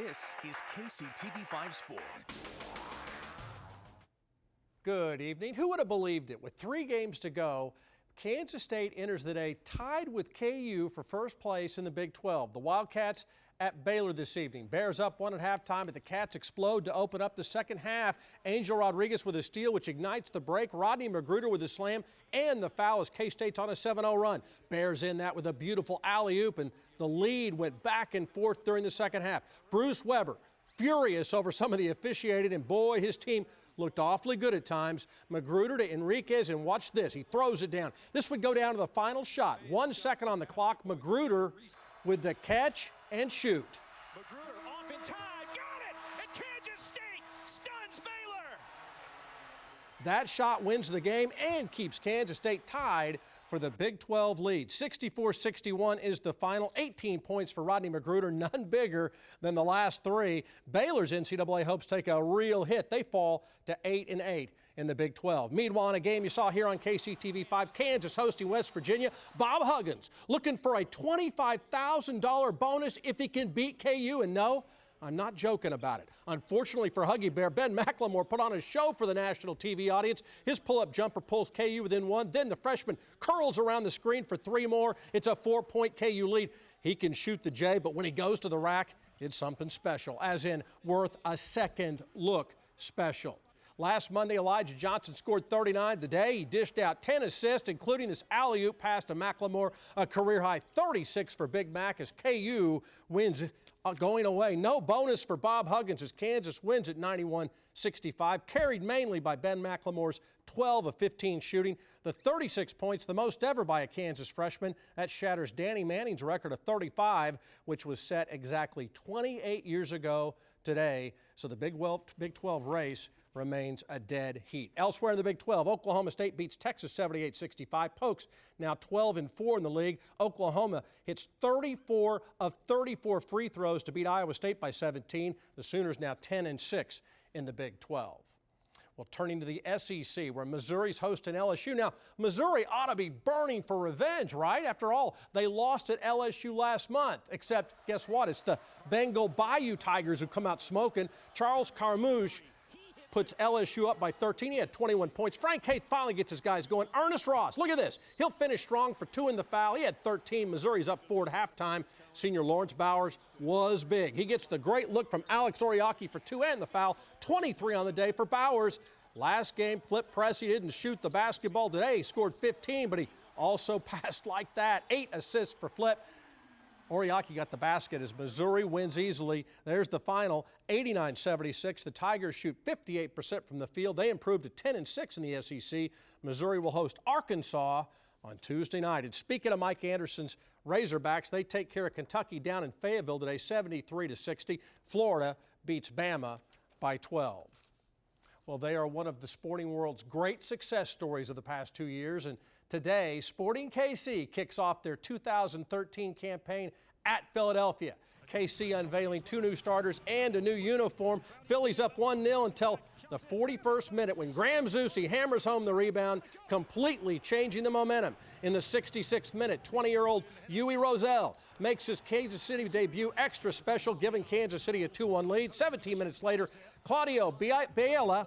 This is KCTV5 Sports. Good evening. Who would have believed it? With 3 games to go, Kansas State enters the day tied with KU for first place in the Big 12. The Wildcats at Baylor this evening. Bears up 1 at halftime, but the Cats explode to open up the second half. Angel Rodriguez with a steal, which ignites the break. Rodney Magruder with a slam and the foul as K-State's on a 7-0 run. Bears in that with a beautiful alley-oop, and the lead went back and forth during the second half. Bruce Weber furious over some of the officiating, and boy, his team looked awfully good at times. Magruder to Enriquez, and watch this. He throws it down. This would go down to the final shot. 1 second on the clock. Magruder with the catch and shoot. Magruder off in time. Got it! And Kansas State stuns Baylor. That shot wins the game and keeps Kansas State tied for the Big 12 lead. 64-61 is the final. 18 points for Rodney Magruder, none bigger than the last 3. Baylor's NCAA hopes take a real hit. They fall to 8-8 in the Big 12. Meanwhile, in a game you saw here on KCTV5, Kansas hosting West Virginia, Bob Huggins looking for a $25,000 bonus if he can beat KU, and no, I'm not joking about it. Unfortunately for Huggy Bear, Ben McLemore put on a show for the national TV audience. His pull-up jumper pulls KU within 1. Then the freshman curls around the screen for 3 more. It's a 4-point KU lead. He can shoot the J, but when he goes to the rack, it's something special, as in worth a second look special. Last Monday, Elijah Johnson scored 39. Today, he dished out 10 assists, including this alley-oop pass to McLemore, a career-high 36 for Big Mac as KU wins going away. No bonus for Bob Huggins as Kansas wins at 91-65, carried mainly by Ben McLemore's 12 of 15 shooting. The 36 points, the most ever by a Kansas freshman. That shatters Danny Manning's record of 35, which was set exactly 28 years ago today. So the Big 12 race remains a dead heat. Elsewhere in the Big 12, Oklahoma State beats Texas 78-65. Pokes now 12-4 in the league. Oklahoma hits 34 of 34 free throws to beat Iowa State by 17. The Sooners now 10-6 in the Big 12. Well, turning to the SEC, where Missouri's hosting LSU. Now, Missouri ought to be burning for revenge, right? After all, they lost at LSU last month. Except, guess what? It's the Bengal Bayou Tigers who come out smoking. Charles Carmouche puts LSU up by 13. He had 21 points. Frank Haith finally gets his guys going. Ernest Ross, look at this. He'll finish strong for 2 in the foul. He had 13. Missouri's up 4 at halftime. Senior Lawrence Bowers was big. He gets the great look from Alex Oriaki for 2 and the foul. 23 on the day for Bowers. Last game, Flip Pressey didn't shoot the basketball today. He scored 15, but he also passed like that. 8 assists for Flip. Oriaki got the basket as Missouri wins easily. There's the final, 89-76. The Tigers shoot 58% from the field. They improved to 10-6 in the SEC. Missouri will host Arkansas on Tuesday night. And speaking of Mike Anderson's Razorbacks, they take care of Kentucky down in Fayetteville today, 73-60. Florida beats Bama by 12. Well, they are one of the sporting world's great success stories of the past 2 years, and today, Sporting KC kicks off their 2013 campaign at Philadelphia. KC unveiling 2 new starters and a new uniform. Phillies up 1-0 until the 41st minute when Graham Zusi hammers home the rebound, completely changing the momentum. In the 66th minute, 20-year-old Yui Roselle makes his Kansas City debut extra special, giving Kansas City a 2-1 lead. 17 minutes later, Claudio Biella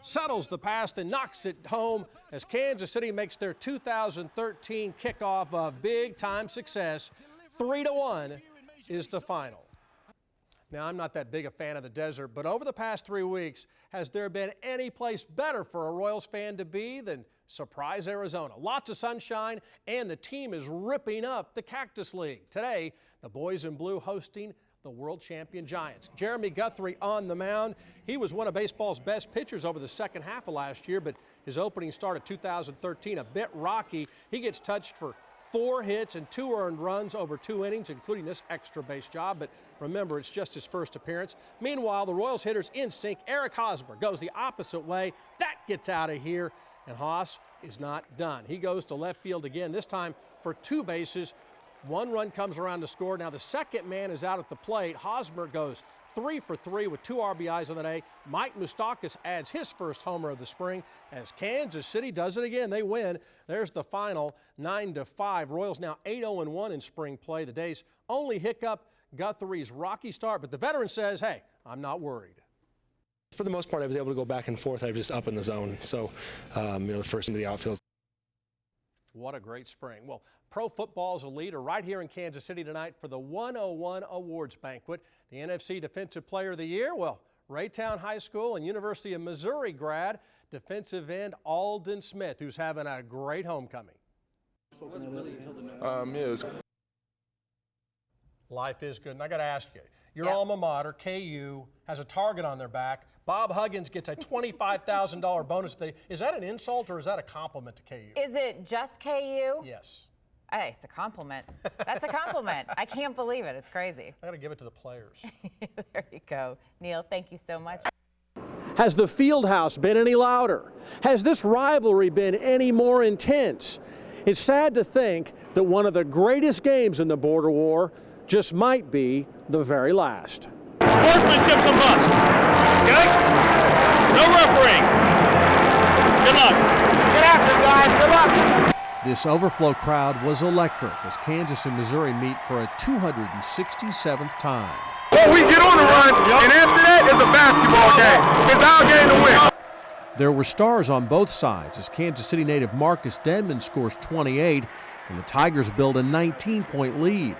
settles the pass, then knocks it home as Kansas City makes their 2013 kickoff a big-time success. 3-1 is the final. Now, I'm not that big a fan of the desert, but over the past 3 weeks, has there been any place better for a Royals fan to be than Surprise, Arizona? Lots of sunshine, and the team is ripping up the Cactus League. Today, the boys in blue hosting the world champion Giants. Jeremy Guthrie on the mound. He was one of baseball's best pitchers over the second half of last year, but his opening start of 2013 a bit rocky. He gets touched for 4 hits and 2 earned runs over 2 innings, including this extra base job. But remember, it's just his first appearance. Meanwhile, the Royals hitters in sync. Eric Hosmer goes the opposite way. That gets out of here, and Hoss is not done. He goes to left field again, this time for 2 bases. 1 run comes around to score. Now the second man is out at the plate. Hosmer goes 3 for 3 with 2 RBIs on the day. Mike Moustakas adds his first homer of the spring as Kansas City does it again. They win. There's the final, 9-5. Royals now 8-0-1 in spring play. The day's only hiccup, Guthrie's rocky start, but the veteran says, hey, I'm not worried. For the most part, I was able to go back and forth. I was just up in the zone. So, the first into the outfield. What a great spring. Well, pro football's elite are right here in Kansas City tonight for the 101 Awards Banquet. The NFC Defensive Player of the Year, well, Raytown High School and University of Missouri grad, defensive end Alden Smith, who's having a great homecoming. Life is good. And I got to ask you, your alma mater, KU, has a target on their back. Bob Huggins gets a $25,000 bonus. Is that an insult or is that a compliment to KU? Is it just KU? Yes. Hey, it's a compliment. That's a compliment. I can't believe it. It's crazy. I got to give it to the players. There you go. Neal, thank you so much. Has the field house been any louder? Has this rivalry been any more intense? It's sad to think that one of the greatest games in the border war just might be the very last. Sportsmanship's a must. Okay? No refereeing. Good luck. Get after it, guys. Good luck. This overflow crowd was electric as Kansas and Missouri meet for a 267th time. Well, we get on the run, and after that, it's a basketball game. It's our game to win. There were stars on both sides as Kansas City native Marcus Denman scores 28 and the Tigers build a 19-point lead.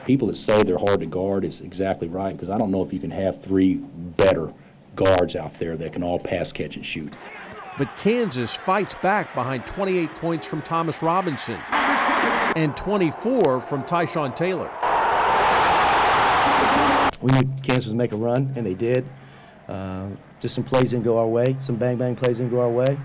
People that say they're hard to guard is exactly right, because I don't know if you can have three better guards out there that can all pass, catch, and shoot. But Kansas fights back behind 28 points from Thomas Robinson and 24 from Tyshawn Taylor. We knew Kansas would make a run, and they did. Just some plays didn't go our way, some bang-bang plays didn't go our way,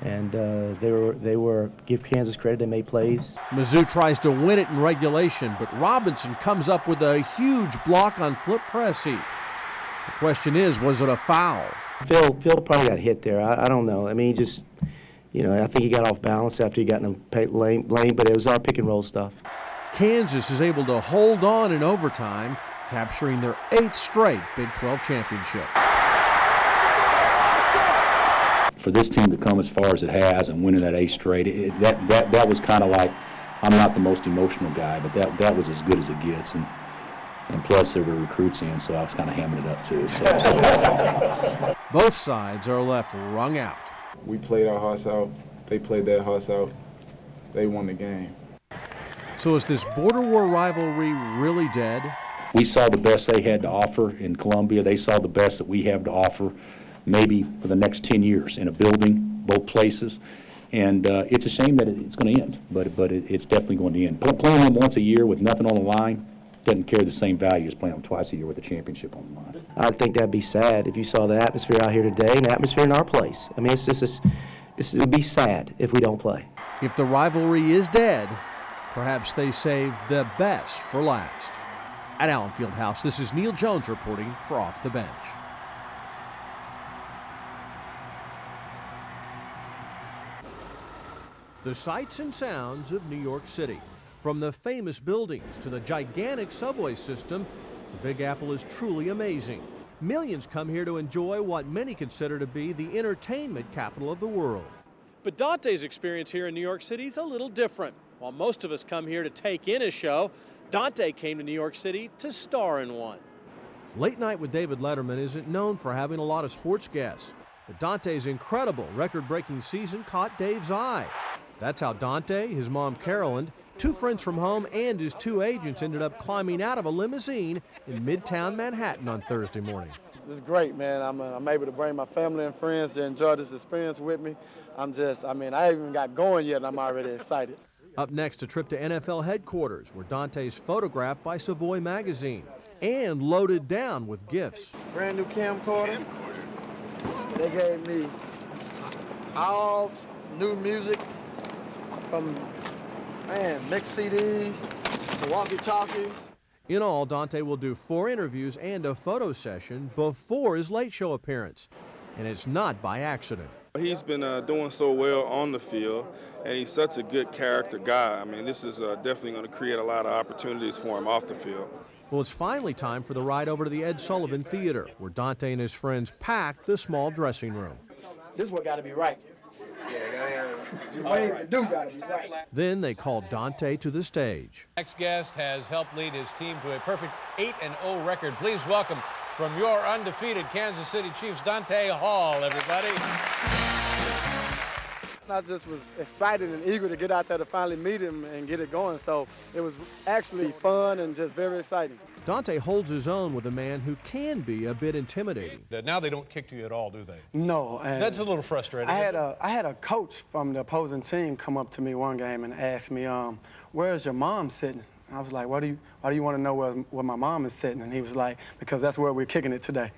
and they were give Kansas credit, they made plays. Mizzou tries to win it in regulation, but Robinson comes up with a huge block on Flip Pressey. The question is, was it a foul? Phil probably got hit there. I don't know. I mean, he just, I think he got off balance after he got in the lane, but it was our pick and roll stuff. Kansas is able to hold on in overtime, capturing their 8th straight Big 12 championship. For this team to come as far as it has and winning that 8th straight, that was kind of like, I'm not the most emotional guy, but that was as good as it gets. And plus, there were recruits in, so I was kind of hamming it up, too. So. Both sides are left wrung out. We played our hearts out. They played their hearts out. They won the game. So is this border war rivalry really dead? We saw the best they had to offer in Columbia. They saw the best that we have to offer maybe for the next 10 years in a building, both places. And it's a shame that it's going to end, but it's definitely going to end. Playing them once a year with nothing on the line doesn't carry the same value as playing them twice a year with a championship on the line. I think that'd be sad if you saw the atmosphere out here today and the atmosphere in our place. I mean, it would be sad if we don't play. If the rivalry is dead, perhaps they save the best for last. At Allen Fieldhouse, this is Neal Jones reporting for Off the Bench. The sights and sounds of New York City. From the famous buildings to the gigantic subway system, the Big Apple is truly amazing. Millions come here to enjoy what many consider to be the entertainment capital of the world. But Dante's experience here in New York City is a little different. While most of us come here to take in a show, Dante came to New York City to star in one. Late Night with David Letterman isn't known for having a lot of sports guests, but Dante's incredible record-breaking season caught Dave's eye. That's how Dante, his mom Carolyn, 2 friends from home, and his 2 agents ended up climbing out of a limousine in Midtown Manhattan on Thursday morning. It's great, man. I'm able to bring my family and friends to enjoy this experience with me. I haven't even got going yet and I'm already excited. Up next, a trip to NFL headquarters where Dante's photographed by Savoy magazine and loaded down with gifts. Brand new camcorder. They gave me all new music from, mixed CDs, the walkie-talkies. In all, Dante will do 4 interviews and a photo session before his late show appearance. And it's not by accident. He's been doing so well on the field, and he's such a good character guy. I mean, this is definitely going to create a lot of opportunities for him off the field. Well, it's finally time for the ride over to the Ed Sullivan Theater, where Dante and his friends pack the small dressing room. This is what got to be right. Yeah, The do gotta be right. Then they called Dante to the stage. Next guest has helped lead his team to a perfect 8-0 record. Please welcome from your undefeated Kansas City Chiefs, Dante Hall, everybody. I just was excited and eager to get out there to finally meet him and get it going. So it was actually fun and just very exciting. Dante holds his own with a man who can be a bit intimidating. Now they don't kick to you at all, do they? No. And that's a little frustrating. I had a coach from the opposing team come up to me one game and ask me, where's your mom sitting? I was like, why do you want to know where my mom is sitting? And he was like, because that's where we're kicking it today.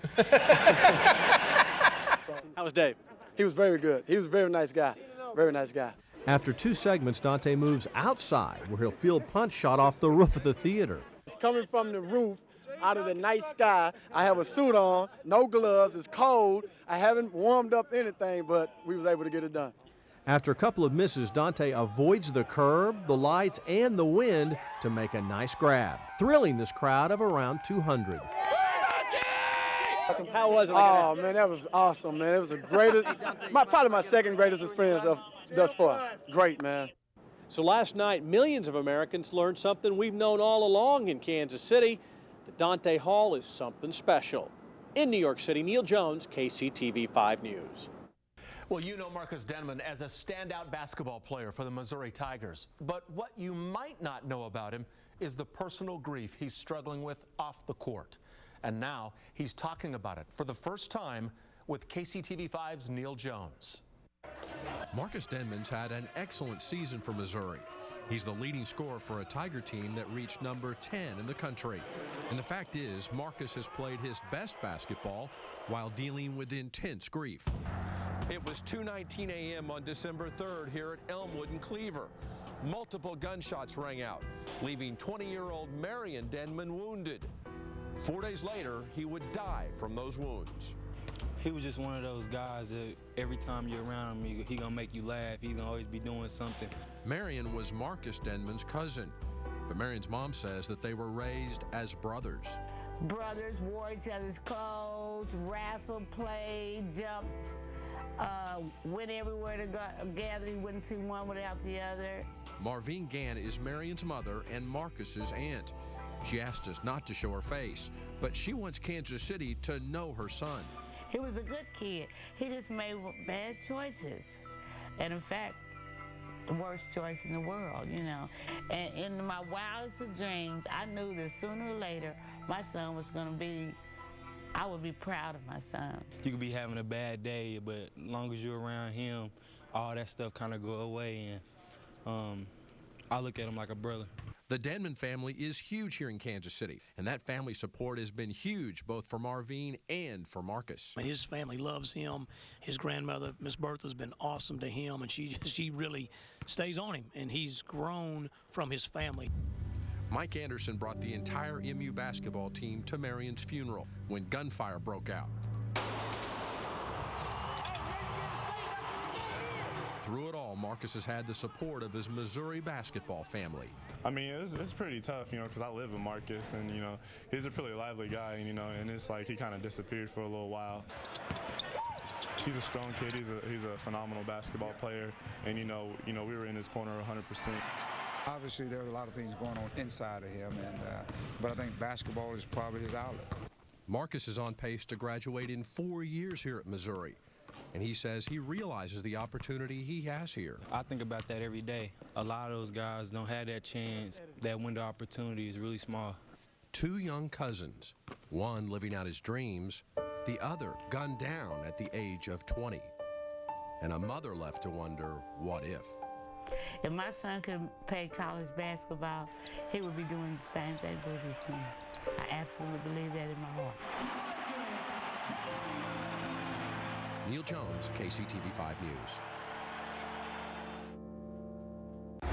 How was Dave? He was very good. He was a very nice guy. Very nice guy. After 2 segments, Dante moves outside where he'll field punch shot off the roof of the theater. It's coming from the roof out of the night sky. I have a suit on, no gloves, it's cold. I haven't warmed up anything, but we was able to get it done. After a couple of misses, Dante avoids the curb, the lights, and the wind to make a nice grab, thrilling this crowd of around 200. How was it? Oh, man, that was awesome, man. It was the greatest, probably my second greatest experience thus far. Great, man. So last night, millions of Americans learned something we've known all along in Kansas City, that Dante Hall is something special. In New York City, Neal Jones, KCTV 5 News. Well, you know Marcus Denman as a standout basketball player for the Missouri Tigers. But what you might not know about him is the personal grief he's struggling with off the court. And now he's talking about it for the first time with KCTV5's Neal Jones. Marcus Denman's had an excellent season for Missouri. He's the leading scorer for a Tiger team that reached number 10 in the country. And the fact is, Marcus has played his best basketball while dealing with intense grief. It was 2:19 a.m. on December 3rd here at Elmwood in Cleaver. Multiple gunshots rang out, leaving 20-year-old Marion Denman wounded. 4 days later, he would die from those wounds. He was just one of those guys that every time you're around him, he gonna make you laugh. He's gonna always be doing something. Marion was Marcus Denman's cousin, but Marion's mom says that they were raised as brothers. Brothers wore each other's clothes, wrestled, played, jumped, went everywhere to gather. You wouldn't see one without the other. Marvine Gann is Marion's mother and Marcus's aunt. She asked us not to show her face, but she wants Kansas City to know her son. He was a good kid. He just made bad choices. And in fact, the worst choice in the world, you know. And in my wildest of dreams, I knew that sooner or later, my son was gonna be, I would be proud of my son. You could be having a bad day, but as long as you're around him, all that stuff kind of go away, and I look at him like a brother. The Denman family is huge here in Kansas City, and that family support has been huge both for Marvine and for Marcus. His family loves him. His grandmother, Miss Bertha's been awesome to him, and she really stays on him, and he's grown from his family. Mike Anderson brought the entire MU basketball team to Marion's funeral when gunfire broke out. Through it all, Marcus has had the support of his Missouri basketball family. I mean, it's pretty tough, you know, because I live with Marcus, and, you know, he's a pretty lively guy, you know, and it's like he kind of disappeared for a little while. He's a strong kid. He's a phenomenal basketball player, and, you know, we were in his corner 100%. Obviously, there's a lot of things going on inside of him, but I think basketball is probably his outlet. Marcus is on pace to graduate in 4 years here at Missouri, and he says he realizes the opportunity he has here. I think about that every day. A lot of those guys don't have that chance. That window of opportunity is really small. 2 young cousins, one living out his dreams, the other gunned down at the age of 20, and a mother left to wonder, what if? If my son could play college basketball, he would be doing the same thing Booty doing. I absolutely believe that in my heart. Neal Jones, KCTV 5 News.